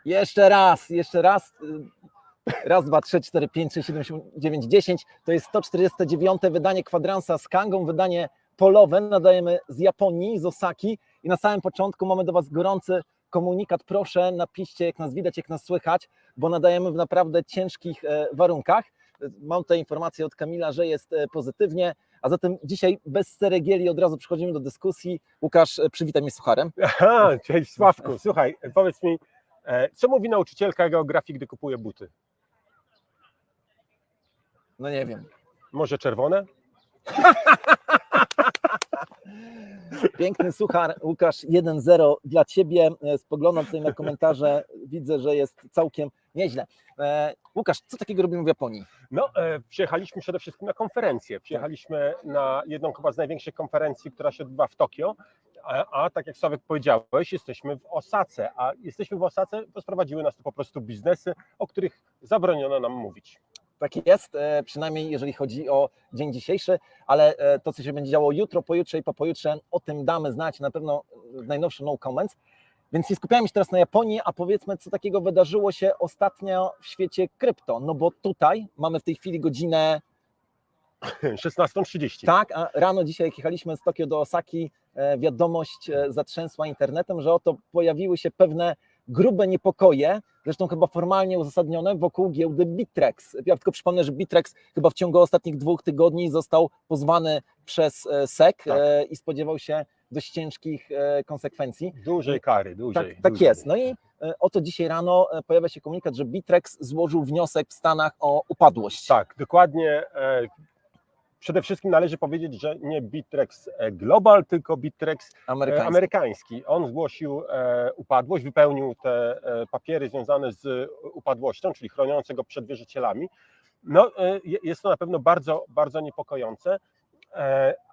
Jeszcze raz. Raz, dwa, trzy, cztery, pięć, sześć, siedem, osiem, dziewięć, 10. To jest 149. wydanie Kwadransa z Kangą, wydanie polowe. Nadajemy z Japonii, z Osaki. I na samym początku mamy do Was gorący komunikat. Proszę, napiszcie, jak nas widać, jak nas słychać, bo nadajemy w naprawdę ciężkich warunkach. Mam tutaj informację od Kamila, że jest pozytywnie. A zatem dzisiaj bez ceregieli od razu przechodzimy do dyskusji. Łukasz, przywitaj mnie sucharem. Aha, cześć Sławku. Słuchaj, powiedz mi, co mówi nauczycielka geografii, gdy kupuje buty? No nie wiem. Może czerwone? Piękny suchar, Łukasz, 1-0 dla Ciebie. Spoglądam tutaj na komentarze, widzę, że jest całkiem nieźle. Łukasz, co takiego robimy w Japonii? No, przyjechaliśmy przede wszystkim na konferencję. Przyjechaliśmy na jedną chyba z największych konferencji, która się odbywa w Tokio, a tak jak Sławek powiedziałeś, jesteśmy w Osace, a jesteśmy w Osace, bo sprowadziły nas tu po prostu biznesy, o których zabroniono nam mówić. Tak jest, przynajmniej jeżeli chodzi o dzień dzisiejszy, ale to, co się będzie działo jutro, pojutrze i po pojutrze, o tym damy znać na pewno w najnowszym No Comments. Więc nie skupiamy się teraz na Japonii, a powiedzmy, co takiego wydarzyło się ostatnio w świecie krypto. No bo tutaj mamy w tej chwili godzinę 16:30. Tak, a rano dzisiaj, jak jechaliśmy z Tokio do Osaki, wiadomość zatrzęsła internetem, że oto pojawiły się pewne grube niepokoje, zresztą chyba formalnie uzasadnione, wokół giełdy Bittrex. Ja tylko przypomnę, że Bittrex chyba w ciągu ostatnich 2 tygodni został pozwany przez SEC i spodziewał się dość ciężkich konsekwencji. Dużej kary, Tak jest. No i oto dzisiaj rano pojawia się komunikat, że Bittrex złożył wniosek w Stanach o upadłość. Tak, dokładnie. Przede wszystkim należy powiedzieć, że nie Bittrex Global, tylko Bittrex amerykański. On zgłosił upadłość, wypełnił te papiery związane z upadłością, czyli chroniące go przed wierzycielami. No, jest to na pewno bardzo, bardzo niepokojące,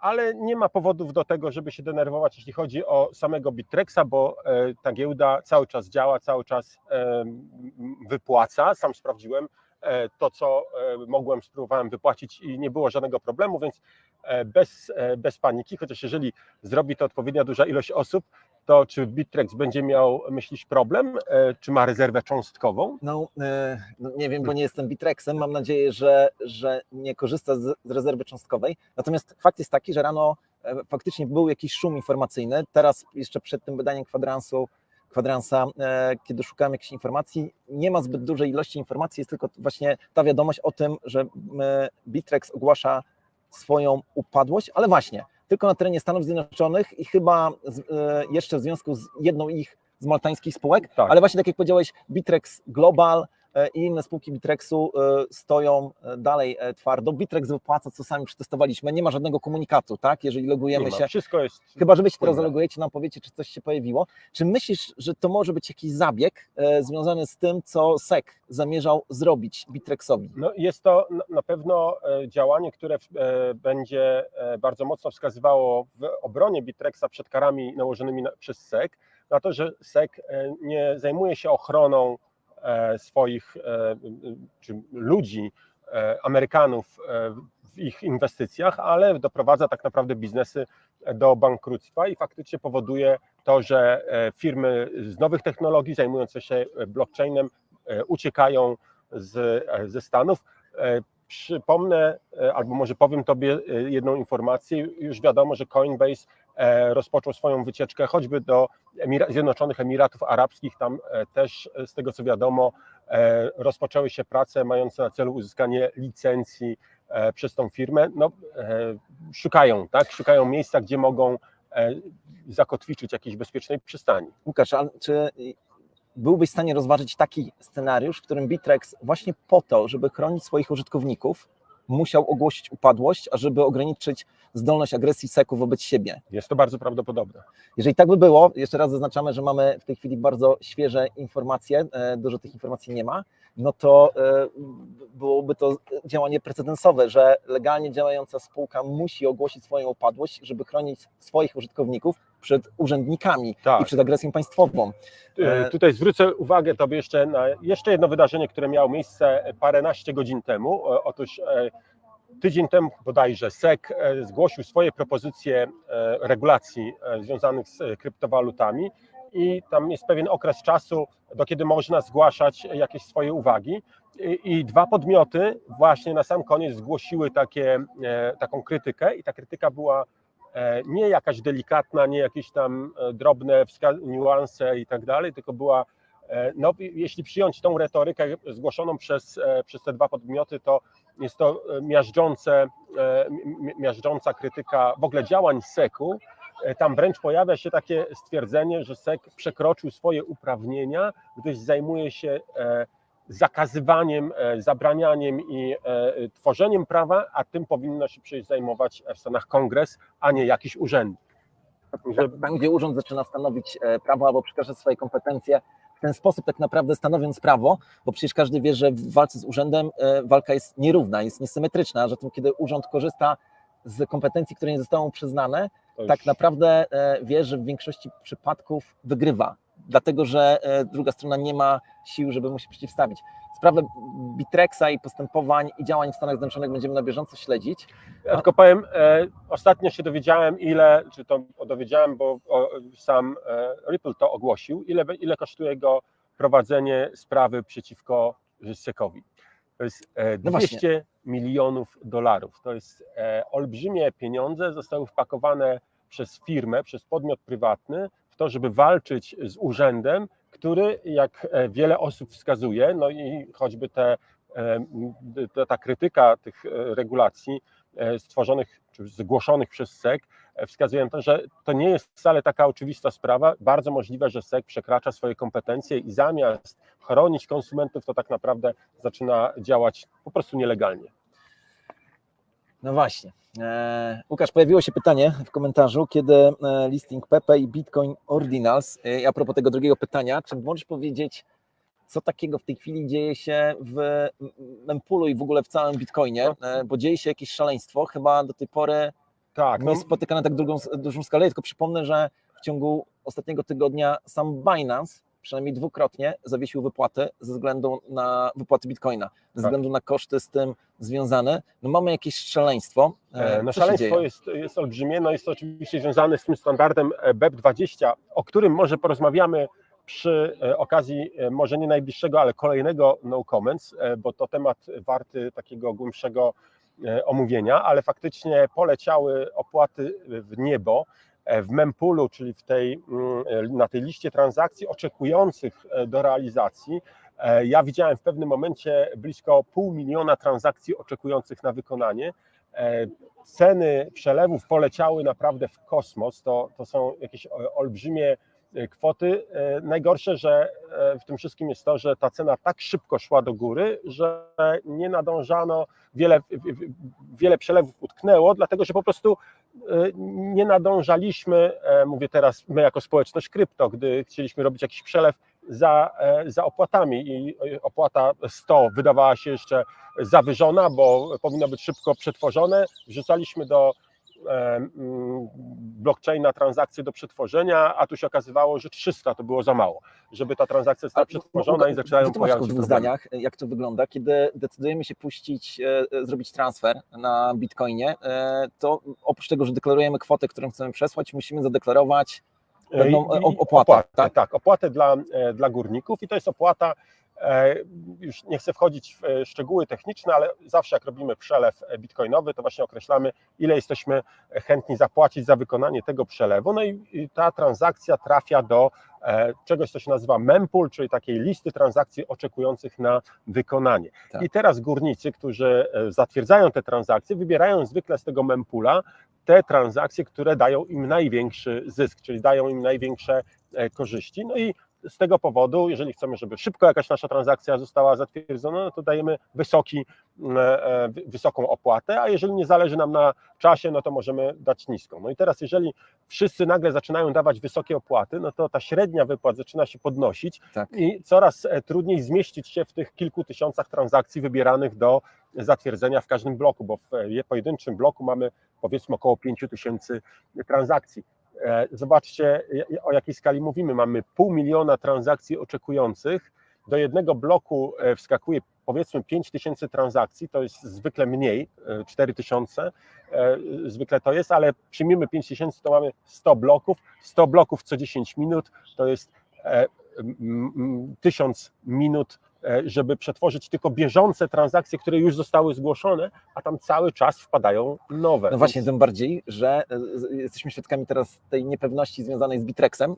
ale nie ma powodów do tego, żeby się denerwować, jeśli chodzi o samego Bittrexa, bo ta giełda cały czas działa, cały czas wypłaca. Sam sprawdziłem to, co mogłem, spróbowałem wypłacić i nie było żadnego problemu, więc bez paniki, chociaż jeżeli zrobi to odpowiednia duża ilość osób, to czy Bittrex będzie miał, myślisz, problem, czy ma rezerwę cząstkową? No nie wiem, bo nie jestem Bittrexem, mam nadzieję, że nie korzysta z rezerwy cząstkowej, natomiast fakt jest taki, że rano faktycznie był jakiś szum informacyjny, teraz jeszcze przed tym wydaniem Kwadransa, kiedy szukałem jakichś informacji, nie ma zbyt dużej ilości informacji, jest tylko właśnie ta wiadomość o tym, że Bittrex ogłasza swoją upadłość, ale właśnie, tylko na terenie Stanów Zjednoczonych i chyba jeszcze w związku z jedną z maltańskich spółek, tak. Ale właśnie tak jak powiedziałeś, Bittrex Global i inne spółki Bittrexu stoją dalej twardo. Bittrex wypłaca, co sami przetestowaliśmy, nie ma żadnego komunikatu, tak? Jeżeli logujemy się. Wszystko jest. Chyba, że wy się teraz zalogujecie, nam powiecie, czy coś się pojawiło. Czy myślisz, że to może być jakiś zabieg związany z tym, co SEC zamierzał zrobić Bittrexowi? No, jest to na pewno działanie, które będzie bardzo mocno wskazywało w obronie Bittrexa przed karami nałożonymi przez SEC, na to, że SEC nie zajmuje się ochroną swoich czy ludzi, Amerykanów w ich inwestycjach, ale doprowadza tak naprawdę biznesy do bankructwa i faktycznie powoduje to, że firmy z nowych technologii zajmujące się blockchainem uciekają ze Stanów. Przypomnę, albo może powiem Tobie jedną informację, już wiadomo, że Coinbase rozpoczął swoją wycieczkę choćby do Zjednoczonych Emiratów Arabskich, tam też z tego co wiadomo rozpoczęły się prace mające na celu uzyskanie licencji przez tą firmę. No, szukają miejsca, gdzie mogą zakotwiczyć jakiejś bezpiecznej przystani. Łukasz, a czy byłbyś w stanie rozważyć taki scenariusz, w którym Bittrex właśnie po to, żeby chronić swoich użytkowników, musiał ogłosić upadłość, a żeby ograniczyć zdolność agresji SEC-u wobec siebie? Jest to bardzo prawdopodobne. Jeżeli tak by było, jeszcze raz zaznaczamy, że mamy w tej chwili bardzo świeże informacje, dużo tych informacji nie ma, no to byłoby to działanie precedensowe, że legalnie działająca spółka musi ogłosić swoją upadłość, żeby chronić swoich użytkowników przed urzędnikami i przed agresją państwową. Tutaj zwrócę uwagę Tobie jeszcze na jedno wydarzenie, które miało miejsce paręnaście godzin temu. Otóż Tydzień temu bodajże SEC zgłosił swoje propozycje regulacji związanych z kryptowalutami i tam jest pewien okres czasu, do kiedy można zgłaszać jakieś swoje uwagi. I dwa podmioty właśnie na sam koniec zgłosiły taką krytykę i ta krytyka była nie jakaś delikatna, nie jakieś tam drobne niuanse i tak dalej, tylko była, no, jeśli przyjąć tą retorykę zgłoszoną przez te dwa podmioty, to jest to miażdżąca krytyka w ogóle działań SEC-u. Tam wręcz pojawia się takie stwierdzenie, że SEC przekroczył swoje uprawnienia, gdyż zajmuje się zakazywaniem, zabranianiem i tworzeniem prawa, a tym powinno się przecież zajmować w Stanach Kongres, a nie jakiś urzędnik. Tam, gdzie urząd zaczyna stanowić prawo albo przekraczać swoje kompetencje, w ten sposób tak naprawdę stanowiąc prawo, bo przecież każdy wie, że w walce z urzędem walka jest nierówna, jest niesymetryczna, a zatem kiedy urząd korzysta z kompetencji, które nie zostały mu przyznane, tak naprawdę wie, że w większości przypadków wygrywa, dlatego że druga strona nie ma sił, żeby mu się przeciwstawić. Sprawę Bitrexa i postępowań i działań w Stanach Zjednoczonych będziemy na bieżąco śledzić. Ja tylko powiem, ostatnio się dowiedziałem, bo sam Ripple to ogłosił, ile kosztuje go prowadzenie sprawy przeciwko SEC-owi. To jest 200 milionów dolarów. To jest olbrzymie pieniądze, zostały wpakowane przez firmę, przez podmiot prywatny w to, żeby walczyć z urzędem, który, jak wiele osób wskazuje, no i choćby ta krytyka tych regulacji stworzonych czy zgłoszonych przez SEC wskazuje na to, że to nie jest wcale taka oczywista sprawa. Bardzo możliwe, że SEC przekracza swoje kompetencje i zamiast chronić konsumentów, to tak naprawdę zaczyna działać po prostu nielegalnie. No właśnie. Łukasz, pojawiło się pytanie w komentarzu, kiedy listing Pepe i Bitcoin Ordinals. A propos tego drugiego pytania, czy możesz powiedzieć, co takiego w tej chwili dzieje się w mempoolu i w ogóle w całym Bitcoinie, bo dzieje się jakieś szaleństwo, chyba do tej pory nie jest spotykane tak dużą skalę, tylko przypomnę, że w ciągu ostatniego tygodnia sam Binance przynajmniej dwukrotnie zawiesił wypłaty ze względu na wypłaty Bitcoina, ze względu na koszty z tym związane. No mamy jakieś szaleństwo. No szaleństwo jest olbrzymie, no jest to oczywiście związane z tym standardem BEP20, o którym może porozmawiamy przy okazji może nie najbliższego, ale kolejnego no comments, bo to temat warty takiego głębszego omówienia, ale faktycznie poleciały opłaty w niebo w mempoolu, czyli na tej liście transakcji oczekujących do realizacji. Ja widziałem w pewnym momencie blisko 500 000 transakcji oczekujących na wykonanie. Ceny przelewów poleciały naprawdę w kosmos, to są jakieś olbrzymie kwoty. Najgorsze, że w tym wszystkim jest to, że ta cena tak szybko szła do góry, że nie nadążano, wiele przelewów utknęło, dlatego że po prostu nie nadążaliśmy, mówię teraz my jako społeczność krypto, gdy chcieliśmy robić jakiś przelew za opłatami i opłata 100 wydawała się jeszcze zawyżona, bo powinno być szybko przetworzone, wrzucaliśmy do blockchaina transakcje do przetworzenia, a tu się okazywało, że 300 to było za mało, żeby ta transakcja została przetworzona i zaczynają pojawiać się w dwóch zdaniach, jak to wygląda, kiedy decydujemy się zrobić transfer na Bitcoinie, to oprócz tego, że deklarujemy kwotę, którą chcemy przesłać, musimy zadeklarować pewną opłatę. Tak, opłatę dla górników i to jest opłata, już nie chcę wchodzić w szczegóły techniczne, ale zawsze jak robimy przelew bitcoinowy, to właśnie określamy, ile jesteśmy chętni zapłacić za wykonanie tego przelewu, no i ta transakcja trafia do czegoś, co się nazywa mempool, czyli takiej listy transakcji oczekujących na wykonanie. Tak. I teraz górnicy, którzy zatwierdzają te transakcje, wybierają zwykle z tego mempoola te transakcje, które dają im największy zysk, czyli dają im największe korzyści. No i z tego powodu, jeżeli chcemy, żeby szybko jakaś nasza transakcja została zatwierdzona, no to dajemy wysoką opłatę, a jeżeli nie zależy nam na czasie, no to możemy dać niską. No i teraz, jeżeli wszyscy nagle zaczynają dawać wysokie opłaty, no to ta średnia wypłat zaczyna się podnosić i coraz trudniej zmieścić się w tych kilku tysiącach transakcji wybieranych do zatwierdzenia w każdym bloku, bo w pojedynczym bloku mamy powiedzmy około 5000 transakcji. Zobaczcie, o jakiej skali mówimy. Mamy 500 000 transakcji oczekujących. Do jednego bloku wskakuje powiedzmy 5000 transakcji, to jest zwykle mniej, 4000 zwykle to jest, ale przyjmijmy 5000, to mamy 100 bloków co 10 minut, to jest 1000 minut, żeby przetworzyć tylko bieżące transakcje, które już zostały zgłoszone, a tam cały czas wpadają nowe. No właśnie, tym bardziej, że jesteśmy świadkami teraz tej niepewności związanej z Bitrexem.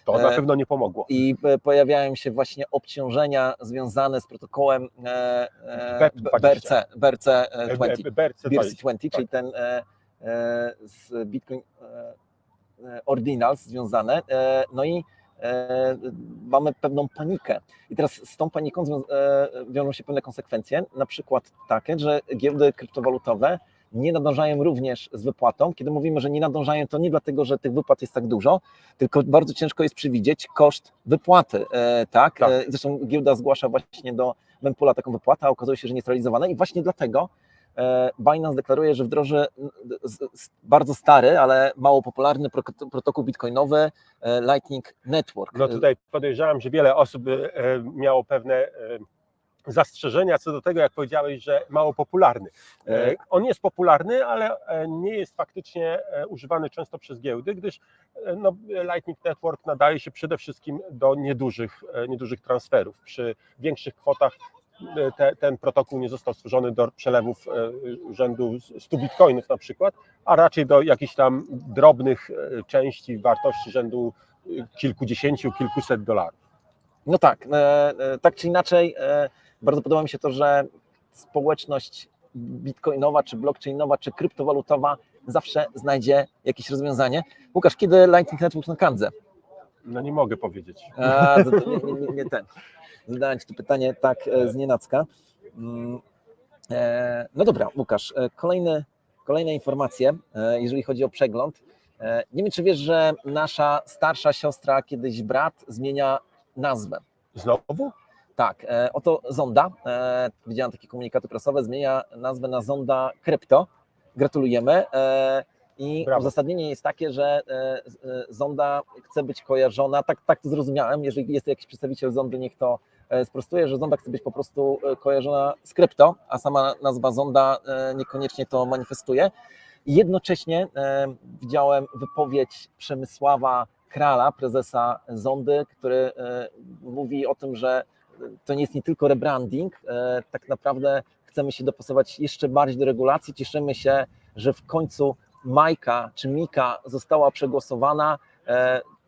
To na pewno nie pomogło. I pojawiają się właśnie obciążenia związane z protokołem BRC20, czyli ten z Bitcoin Ordinals związane. No i mamy pewną panikę. I teraz z tą paniką wiążą się pewne konsekwencje, na przykład takie, że giełdy kryptowalutowe nie nadążają również z wypłatą. Kiedy mówimy, że nie nadążają, to nie dlatego, że tych wypłat jest tak dużo, tylko bardzo ciężko jest przewidzieć koszt wypłaty. Tak? Zresztą giełda zgłasza właśnie do Mempoola taką wypłatę, a okazuje się, że nie jest realizowana i właśnie dlatego Binance deklaruje, że wdroży bardzo stary, ale mało popularny protokół bitcoinowy Lightning Network. No tutaj podejrzewam, że wiele osób miało pewne zastrzeżenia co do tego, jak powiedziałeś, że mało popularny. On jest popularny, ale nie jest faktycznie używany często przez giełdy, gdyż Lightning Network nadaje się przede wszystkim do niedużych transferów. Przy większych kwotach ten protokół nie został stworzony do przelewów rzędu 100 bitcoinów na przykład, a raczej do jakichś tam drobnych części wartości rzędu kilkudziesięciu, kilkuset dolarów. No tak, tak czy inaczej, bardzo podoba mi się to, że społeczność bitcoinowa, czy blockchainowa, czy kryptowalutowa zawsze znajdzie jakieś rozwiązanie. Łukasz, kiedy Lightning Network na Kandze? No nie mogę powiedzieć. Nie ten. Zadałem Ci to pytanie tak znienacka. No dobra, Łukasz, kolejne informacje, jeżeli chodzi o przegląd. Nie wiem, czy wiesz, że nasza starsza siostra, kiedyś brat, zmienia nazwę. Znowu? Tak, oto Zonda, widziałem takie komunikaty prasowe, zmienia nazwę na Zonda Crypto. Gratulujemy. I Brawo. uzasadnienie jest takie, że Zonda chce być kojarzona, tak to zrozumiałem, jeżeli jest jakiś przedstawiciel Zondy, niech to sprostuje, że Zonda chce być po prostu kojarzona z krypto, a sama nazwa Zonda niekoniecznie to manifestuje. I jednocześnie widziałem wypowiedź Przemysława Krala, prezesa Zondy, który mówi o tym, że to nie jest nie tylko rebranding, tak naprawdę chcemy się dopasować jeszcze bardziej do regulacji. Cieszymy się, że w końcu Majka czy Mika została przegłosowana.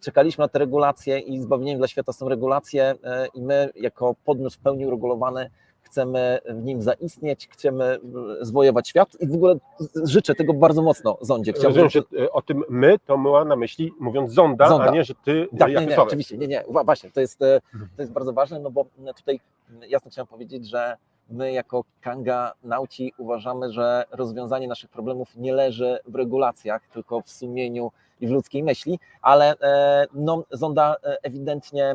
Czekaliśmy na te regulacje i zbawieniem dla świata są regulacje i my jako podmiot w pełni uregulowany chcemy w nim zaistnieć, chcemy zwojować świat i w ogóle życzę tego bardzo mocno Zondzie. Rozumiem, że o tym my to miała na myśli mówiąc Zonda, a nie, że ty tak, jako nie, oczywiście, nie, właśnie, to jest bardzo ważne, no bo tutaj jasno chciałem powiedzieć, że my jako Kanga Nauci uważamy, że rozwiązanie naszych problemów nie leży w regulacjach, tylko w sumieniu i w ludzkiej myśli, ale Zonda ewidentnie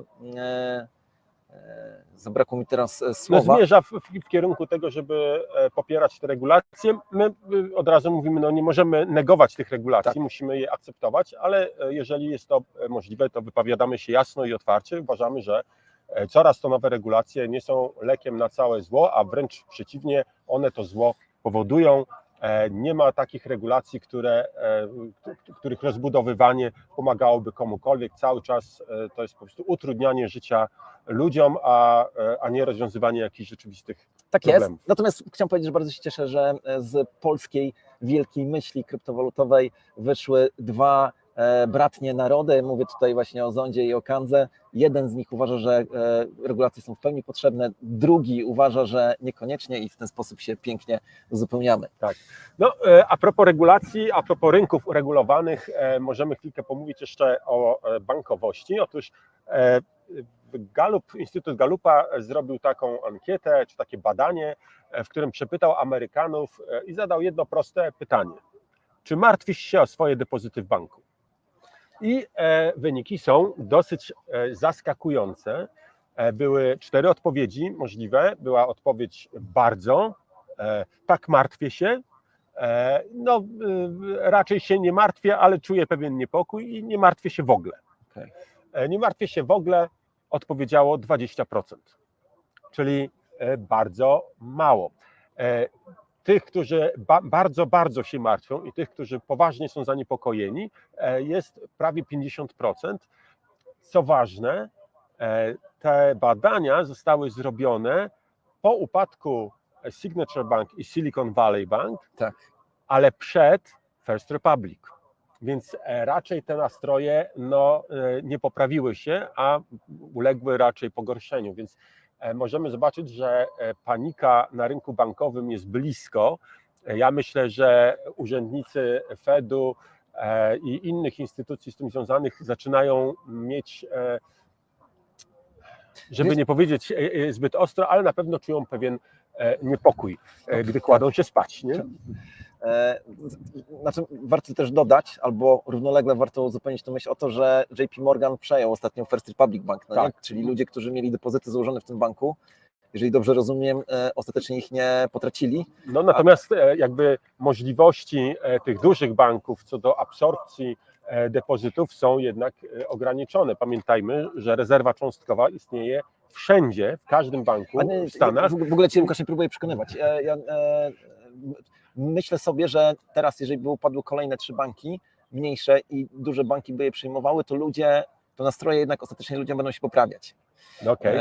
zabrakło mi teraz słowa. Zmierza w kierunku tego, żeby popierać te regulacje. My od razu mówimy, nie możemy negować tych regulacji, Tak. musimy je akceptować, ale jeżeli jest to możliwe, to wypowiadamy się jasno i otwarcie. Uważamy, że coraz to nowe regulacje nie są lekiem na całe zło, a wręcz przeciwnie, one to zło powodują. Nie ma takich regulacji, których rozbudowywanie pomagałoby komukolwiek. Cały czas to jest po prostu utrudnianie życia ludziom, a nie rozwiązywanie jakichś rzeczywistych problemów. Jest. Natomiast chciałem powiedzieć, że bardzo się cieszę, że z polskiej wielkiej myśli kryptowalutowej wyszły dwa bratnie narody. Mówię tutaj właśnie o Zondzie i o Kandze. Jeden z nich uważa, że regulacje są w pełni potrzebne, drugi uważa, że niekoniecznie i w ten sposób się pięknie uzupełniamy. Tak. A propos regulacji, a propos rynków uregulowanych, możemy chwilkę pomówić jeszcze o bankowości. Otóż Instytut Gallupa zrobił taką ankietę, czy takie badanie, w którym przepytał Amerykanów i zadał jedno proste pytanie. Czy martwisz się o swoje depozyty w banku? I wyniki są dosyć zaskakujące. Były 4 odpowiedzi możliwe. Była odpowiedź bardzo, tak martwię się, raczej się nie martwię, ale czuję pewien niepokój i nie martwię się w ogóle. Okay. Nie martwię się w ogóle odpowiedziało 20%. Czyli bardzo mało. Tych, którzy bardzo się martwią i tych, którzy poważnie są zaniepokojeni, jest prawie 50%. Co ważne, te badania zostały zrobione po upadku Signature Bank i Silicon Valley Bank, Tak. ale przed First Republic. Więc raczej te nastroje nie poprawiły się, a uległy raczej pogorszeniu. Więc możemy zobaczyć, że panika na rynku bankowym jest blisko. Ja myślę, że urzędnicy Fedu i innych instytucji z tym związanych zaczynają mieć, żeby nie powiedzieć zbyt ostro, ale na pewno czują pewien niepokój, gdy kładą się spać. Nie? Znaczy, warto też dodać, albo równolegle warto uzupełnić tę myśl o to, że JP Morgan przejął ostatnio First Republic Bank, no Tak. czyli ludzie, którzy mieli depozyty złożone w tym banku, jeżeli dobrze rozumiem, ostatecznie ich nie potracili. No natomiast jakby możliwości tych dużych banków co do absorpcji depozytów są jednak ograniczone. Pamiętajmy, że rezerwa cząstkowa istnieje wszędzie, w każdym banku w Stanach. W ogóle Cię, Łukasz, nie próbuję przekonywać. Myślę sobie, że teraz, jeżeli by upadły kolejne 3 banki, mniejsze i duże banki by je przyjmowały, to nastroje jednak ostatecznie ludziom będą się poprawiać. Okay.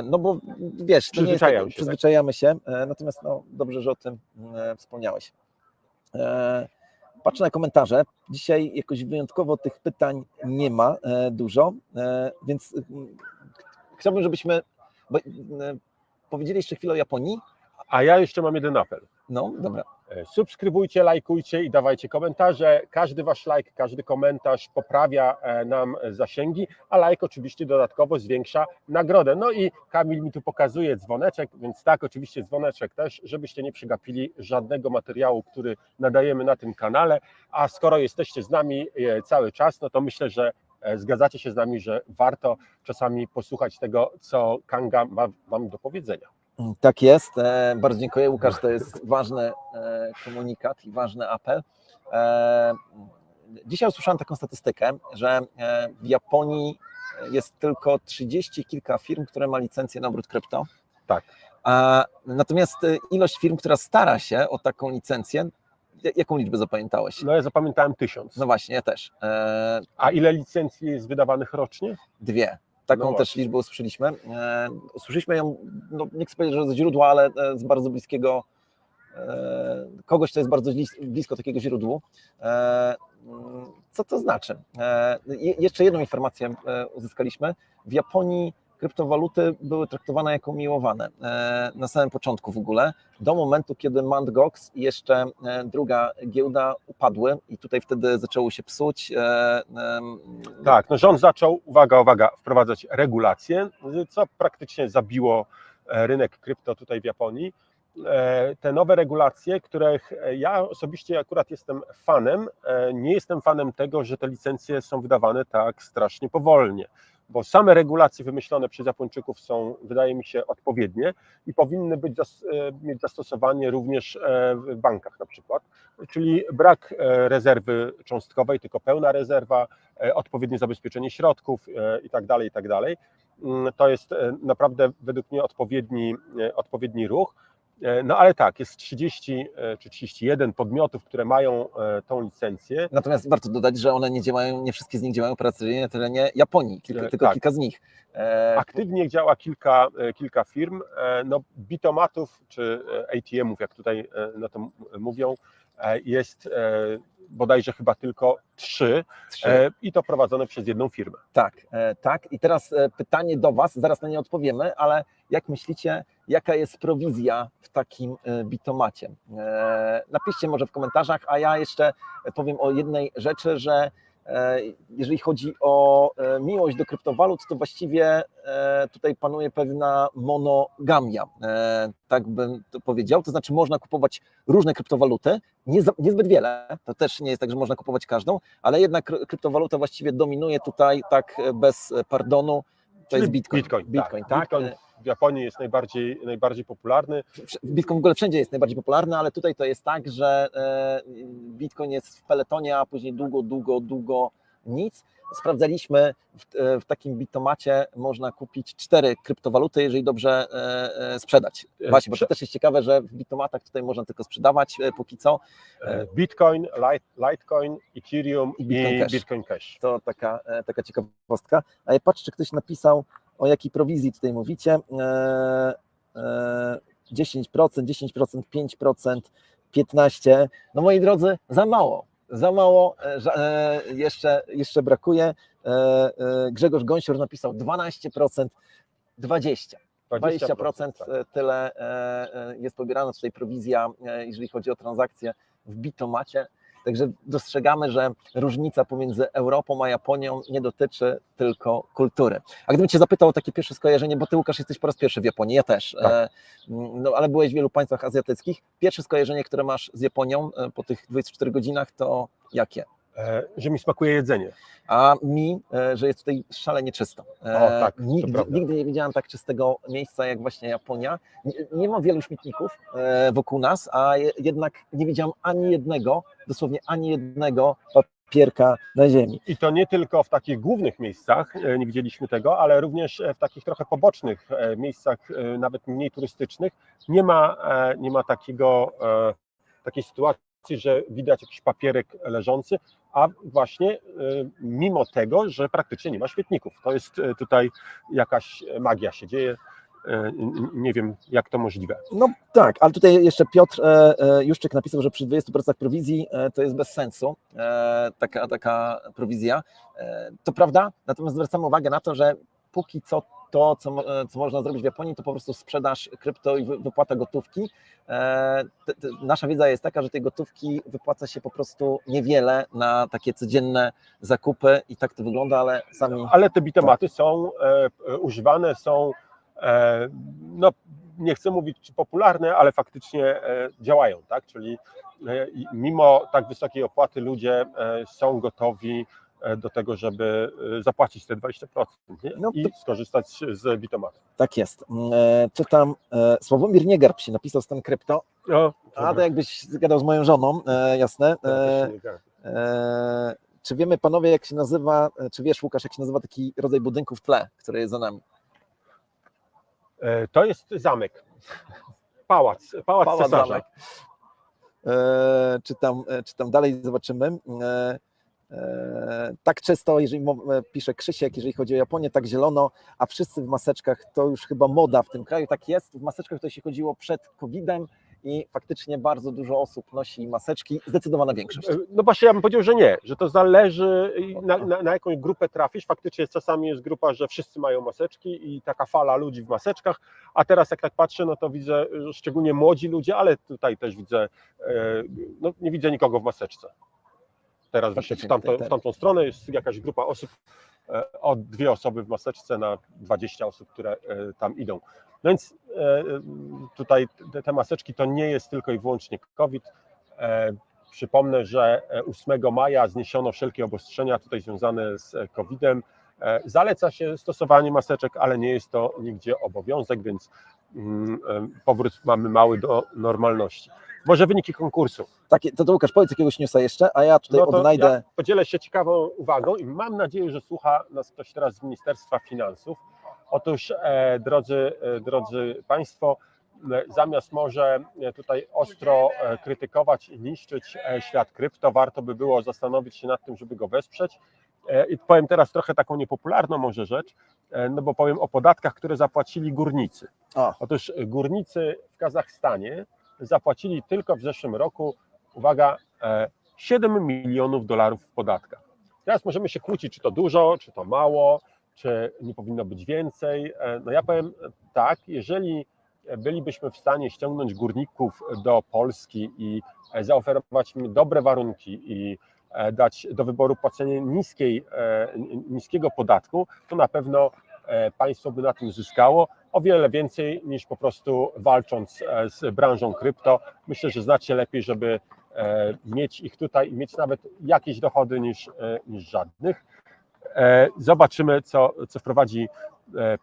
No bo wiesz, to nie jest tak, przyzwyczajamy się, natomiast dobrze, że o tym wspomniałeś. Patrzę na komentarze, dzisiaj jakoś wyjątkowo tych pytań nie ma dużo, więc chciałbym, żebyśmy powiedzieli jeszcze chwilę o Japonii. A ja jeszcze mam jeden apel. No, dobra. Subskrybujcie, lajkujcie i dawajcie komentarze. Każdy wasz lajk, każdy komentarz poprawia nam zasięgi, a lajk oczywiście dodatkowo zwiększa nagrodę. No i Kamil mi tu pokazuje dzwoneczek, więc tak, oczywiście dzwoneczek też, żebyście nie przegapili żadnego materiału, który nadajemy na tym kanale, a skoro jesteście z nami cały czas, no to myślę, że zgadzacie się z nami, że warto czasami posłuchać tego, co Kanga ma wam do powiedzenia. Tak jest, bardzo dziękuję, Łukasz, to jest ważny komunikat i ważny apel. Dzisiaj usłyszałem taką statystykę, że w Japonii jest tylko 30 kilka firm, które ma licencję na obrót krypto. Tak. Natomiast ilość firm, która stara się o taką licencję, jaką liczbę zapamiętałeś? No ja zapamiętałem 1000. No właśnie, ja też. A ile licencji jest wydawanych rocznie? 2. Taką też liczbę usłyszeliśmy. Usłyszeliśmy ją, nie chcę powiedzieć, że ze źródła, ale z bardzo bliskiego, kogoś, kto jest bardzo blisko takiego źródła. Co to znaczy? Jeszcze jedną informację uzyskaliśmy. W Japonii kryptowaluty były traktowane jako umiłowane na samym początku w ogóle, do momentu, kiedy Mt. Gox i jeszcze druga giełda upadły i tutaj wtedy zaczęło się psuć. Tak, no rząd zaczął, uwaga, wprowadzać regulacje, co praktycznie zabiło rynek krypto tutaj w Japonii. Te nowe regulacje, których ja osobiście akurat jestem fanem, nie jestem fanem tego, że te licencje są wydawane tak strasznie powolnie, bo same regulacje wymyślone przez Japończyków są, wydaje mi się, odpowiednie i powinny mieć zastosowanie również w bankach na przykład, czyli brak rezerwy cząstkowej, tylko pełna rezerwa, odpowiednie zabezpieczenie środków i tak dalej. To jest naprawdę według mnie odpowiedni ruch. No ale tak, jest 30 czy 31 podmiotów, które mają tą licencję. Natomiast warto dodać, że one nie działają, nie wszystkie z nich działają operacyjnie na terenie Japonii, tylko tak. kilka z nich. Aktywnie działa kilka firm, no bitomatów czy ATM-ów, jak tutaj na to mówią, jest bodajże chyba tylko 3. I to prowadzone przez jedną firmę. Tak. I teraz pytanie do Was, zaraz na nie odpowiemy, ale jak myślicie, jaka jest prowizja w takim bitomacie? Napiszcie może w komentarzach, a ja jeszcze powiem o jednej rzeczy, że jeżeli chodzi o miłość do kryptowalut, to właściwie tutaj panuje pewna monogamia, tak bym to powiedział, to znaczy można kupować różne kryptowaluty, niezbyt wiele, to też nie jest tak, że można kupować każdą, ale jednak kryptowaluta właściwie dominuje tutaj tak bez pardonu, to jest Bitcoin. Bitcoin, tak. Bitcoin w Japonii jest najbardziej popularny. Bitcoin w ogóle wszędzie jest najbardziej popularny, ale tutaj to jest tak, że Bitcoin jest w peletonie, a później długo nic. Sprawdzaliśmy, w takim Bitomacie można kupić 4 kryptowaluty, jeżeli dobrze sprzedać. Właśnie, bo to też jest ciekawe, że w Bitomatach tutaj można tylko sprzedawać póki co. Bitcoin, Litecoin, Ethereum I Bitcoin Cash. Bitcoin Cash. To taka ciekawostka. A ja patrzę, czy ktoś napisał, o jakiej prowizji tutaj mówicie. 10%, 10%, 5%, 15%. No moi drodzy, za mało. Za mało, jeszcze brakuje. Grzegorz Gąsior napisał 12%, 20% tyle jest pobierana tutaj prowizja, jeżeli chodzi o transakcje w Bitomacie. Także dostrzegamy, że różnica pomiędzy Europą a Japonią nie dotyczy tylko kultury. A gdybym Cię zapytał o takie pierwsze skojarzenie, bo Ty, Łukasz, jesteś po raz pierwszy w Japonii, ja też, tak. No, ale byłeś w wielu państwach azjatyckich. Pierwsze skojarzenie, które masz z Japonią po tych 24 godzinach, to jakie? Że mi smakuje jedzenie. A mi, że jest tutaj szalenie czysto. Tak, nigdy nie widziałem tak czystego miejsca jak właśnie Japonia. Nie ma wielu śmietników wokół nas, a jednak nie widziałem ani jednego, dosłownie ani jednego papierka na ziemi. I to nie tylko w takich głównych miejscach nie widzieliśmy tego, ale również w takich trochę pobocznych miejscach, nawet mniej turystycznych, nie ma takiej sytuacji, że widać jakiś papierek leżący, a właśnie mimo tego, że praktycznie nie ma śmietników. To jest tutaj jakaś magia się dzieje. Nie wiem, jak to możliwe. No tak, ale tutaj jeszcze Piotr Juszczyk napisał, że przy 20% prowizji to jest bez sensu taka prowizja. To prawda, natomiast zwracamy uwagę na to, że póki co to, co można zrobić w Japonii, to po prostu sprzedaż krypto i wypłata gotówki. Nasza wiedza jest taka, że tej gotówki wypłaca się po prostu niewiele na takie codzienne zakupy i tak to wygląda, ale sami... Ale te Bitomaty są używane, są, no nie chcę mówić czy popularne, ale faktycznie działają, tak? Czyli mimo tak wysokiej opłaty ludzie są gotowi do tego, żeby zapłacić te 20% i skorzystać z Bitomatu. Tak jest. Czytam, Sławomir Niegarb się napisał Stan Krypto. To jakbyś gadał z moją żoną, jasne. Czy wiemy, panowie, jak się nazywa, czy wiesz, Łukasz, jak się nazywa taki rodzaj budynku w tle, który jest za nami? To jest zamek. Pałac cesarza. Zamek. Czytam dalej, zobaczymy. Tak czysto, jeżeli pisze Krzysiek, jeżeli chodzi o Japonię, tak zielono, a wszyscy w maseczkach, to już chyba moda w tym kraju, tak jest. W maseczkach to się chodziło przed COVID-em i faktycznie bardzo dużo osób nosi maseczki, zdecydowana większość. No właśnie, ja bym powiedział, że nie, że to zależy na jakąś grupę trafisz. Faktycznie czasami jest grupa, że wszyscy mają maseczki i taka fala ludzi w maseczkach, a teraz jak tak patrzę, no to widzę szczególnie młodzi ludzie, ale tutaj też widzę, no nie widzę nikogo w maseczce. Teraz właśnie w tamtą stronę jest jakaś grupa osób, od 2 osoby w maseczce na 20 osób, które tam idą. No więc tutaj te maseczki to nie jest tylko i wyłącznie COVID. Przypomnę, że 8 maja zniesiono wszelkie obostrzenia tutaj związane z COVID-em. Zaleca się stosowanie maseczek, ale nie jest to nigdzie obowiązek, więc powrót mamy mały do normalności. Może wyniki konkursu. To Łukasz, powiedz jakiegoś newsa jeszcze, a ja tutaj odnajdę... Ja podzielę się ciekawą uwagą i mam nadzieję, że słucha nas ktoś teraz z Ministerstwa Finansów. Otóż, drodzy Państwo, zamiast może tutaj ostro krytykować i niszczyć świat krypto, warto by było zastanowić się nad tym, żeby go wesprzeć. I powiem teraz trochę taką niepopularną może rzecz, no bo powiem o podatkach, które zapłacili górnicy. Otóż górnicy w Kazachstanie zapłacili tylko w zeszłym roku, uwaga, $7 milionów w podatkach. Teraz możemy się kłócić, czy to dużo, czy to mało, czy nie powinno być więcej. No ja powiem tak, jeżeli bylibyśmy w stanie ściągnąć górników do Polski i zaoferować im dobre warunki i dać do wyboru płacenie niskiego podatku, to na pewno państwo by na tym zyskało o wiele więcej niż po prostu walcząc z branżą krypto. Myślę, że znacznie lepiej, żeby mieć ich tutaj i mieć nawet jakieś dochody niż żadnych. Zobaczymy, co wprowadzi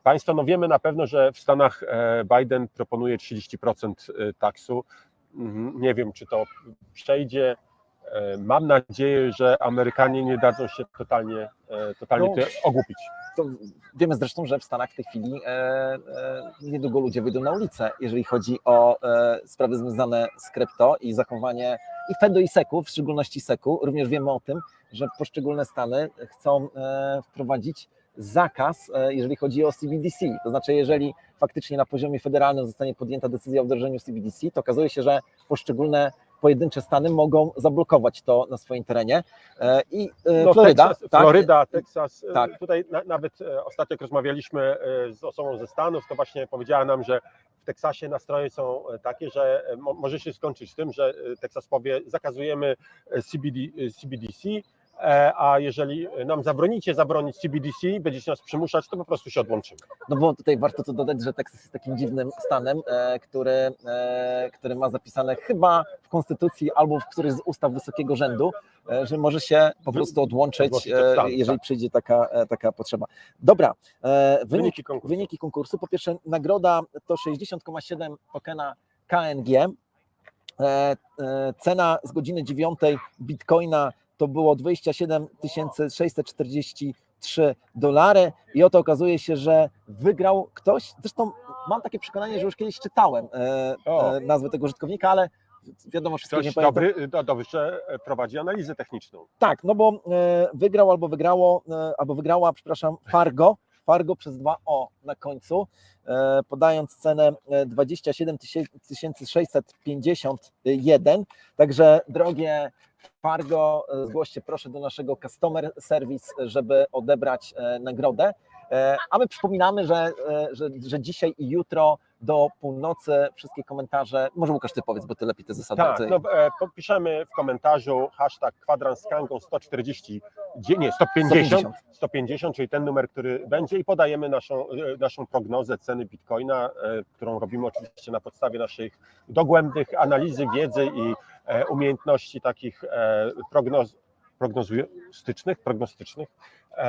państwo. No wiemy na pewno, że w Stanach Biden proponuje 30% taksu. Nie wiem, czy to przejdzie. mam nadzieję, że Amerykanie nie dadzą się totalnie tutaj ogłupić. To wiemy zresztą, że w Stanach w tej chwili niedługo ludzie wyjdą na ulicę, jeżeli chodzi o sprawy związane z krypto i zachowanie i Fedu i SEC-u, w szczególności SEC-u. Również wiemy o tym, że poszczególne stany chcą wprowadzić zakaz, jeżeli chodzi o CBDC. To znaczy, jeżeli faktycznie na poziomie federalnym zostanie podjęta decyzja o wdrożeniu CBDC, to okazuje się, że poszczególne pojedyncze stany mogą zablokować to na swoim terenie. I Floryda, Teksas, tak? Floryda, Teksas. Tak. Tutaj nawet ostatnio jak rozmawialiśmy z osobą ze Stanów, to właśnie powiedziała nam, że w Teksasie nastroje są takie, że może się skończyć tym, że Teksas powie, zakazujemy CBDC, a jeżeli nam zabronić CBDC, będziecie nas przymuszać, to po prostu się odłączymy. No bo tutaj warto to dodać, że Teksas jest takim dziwnym stanem, który ma zapisane chyba w konstytucji albo w którymś z ustaw wysokiego rzędu, że może się po prostu odłączyć, jeżeli przyjdzie taka potrzeba. Dobra, wyniki konkursu. Po pierwsze, nagroda to 60,7 tokena KNG. Cena z godziny 9 bitcoina to było $27 643 i oto okazuje się, że wygrał ktoś, zresztą mam takie przekonanie, że już kiedyś czytałem nazwę tego użytkownika, ale wiadomo, wszystkiego nie pamiętam. Dobrze prowadzi analizę techniczną. Tak, no bo wygrał albo wygrała, przepraszam, Fargo przez 2O na końcu, podając cenę 27 651, także drogie Fargo, zgłoście proszę do naszego customer service, żeby odebrać nagrodę, a my przypominamy, że dzisiaj i jutro do północy wszystkie komentarze, może Łukasz ty powiedz, bo ty lepiej te zasady. Tak, piszemy w komentarzu hashtag kwadrans z Kangą 150, czyli ten numer, który będzie i podajemy naszą prognozę ceny Bitcoina, którą robimy oczywiście na podstawie naszych dogłębnych analizy, wiedzy i umiejętności takich prognostycznych.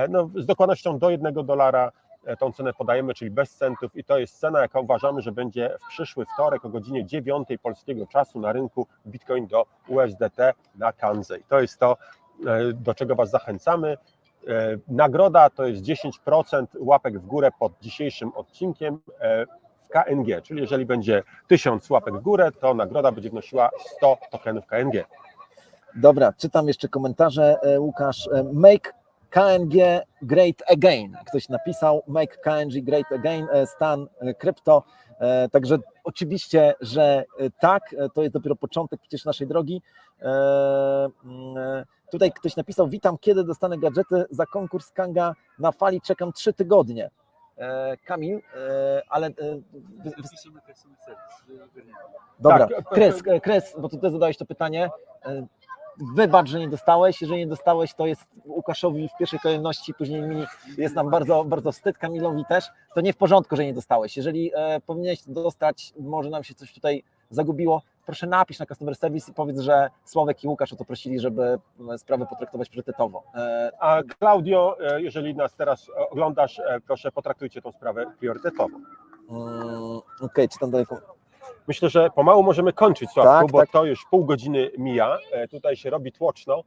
No, z dokładnością do $1 tą cenę podajemy, czyli bez centów i to jest cena, jaka uważamy, że będzie w przyszły wtorek o godzinie 9 polskiego czasu na rynku Bitcoin do USDT na Kanze. I to jest to, do czego Was zachęcamy. Nagroda to jest 10% łapek w górę pod dzisiejszym odcinkiem w KNG, czyli jeżeli będzie 1000 łapek w górę, to nagroda będzie wnosiła 100 tokenów KNG. Dobra, czytam jeszcze komentarze, Łukasz. Make KNG Great Again. Ktoś napisał Make KNG Great Again, Stan Krypto. Także oczywiście, że tak, to jest dopiero początek przecież naszej drogi. Tutaj ktoś napisał, witam, kiedy dostanę gadżety za konkurs Kanga na fali, czekam 3 tygodnie. Kamil, ale... Dobra, Kres, bo ty zadałeś to pytanie. Wybacz, że nie dostałeś. Jeżeli nie dostałeś, to jest Łukaszowi w pierwszej kolejności, później mi jest nam bardzo, bardzo wstyd, Kamilowi też. To nie w porządku, że nie dostałeś. Jeżeli powinieneś dostać, może nam się coś tutaj zagubiło, proszę napisz na Customer Service i powiedz, że Sławek i Łukasz o to prosili, żeby sprawę potraktować priorytetowo. A Klaudio, jeżeli nas teraz oglądasz, proszę potraktujcie tą sprawę priorytetowo. Okej, czytam dalej. Myślę, że pomału możemy kończyć, Sławku, bo tak. to już pół godziny mija, tutaj się robi tłoczno,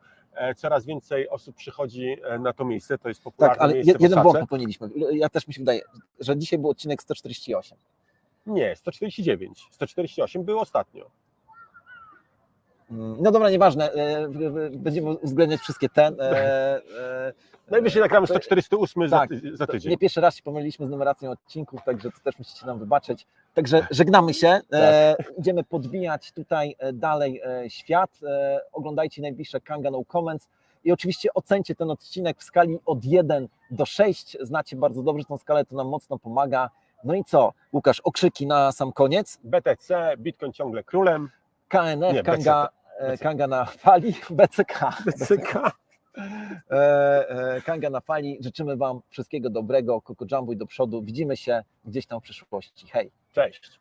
coraz więcej osób przychodzi na to miejsce, to jest popularne tak, ale miejsce w jeden Osace. błąd popełniliśmy. Ja też mi się wydaje, że dzisiaj był odcinek 148. Nie, 149. 148 był ostatnio. No dobra, nieważne, będziemy uwzględniać wszystkie te. Najwyżej nagramy 148 tak, za tydzień. Nie pierwszy raz się pomyliliśmy z numeracją odcinków, także to też musicie nam wybaczyć. Także żegnamy się, idziemy podbijać tutaj dalej świat. Oglądajcie najbliższe Kanga No Comments i oczywiście ocencie ten odcinek w skali od 1 do 6. Znacie bardzo dobrze tą skalę, to nam mocno pomaga. No i co, Łukasz, okrzyki na sam koniec. BTC, Bitcoin ciągle królem. KNF, Nie, Kanga na fali, BCK. BCK. Kanga na fali. Życzymy Wam wszystkiego dobrego, Coco Jumbo i do przodu. Widzimy się gdzieś tam w przyszłości. Hej. Cześć.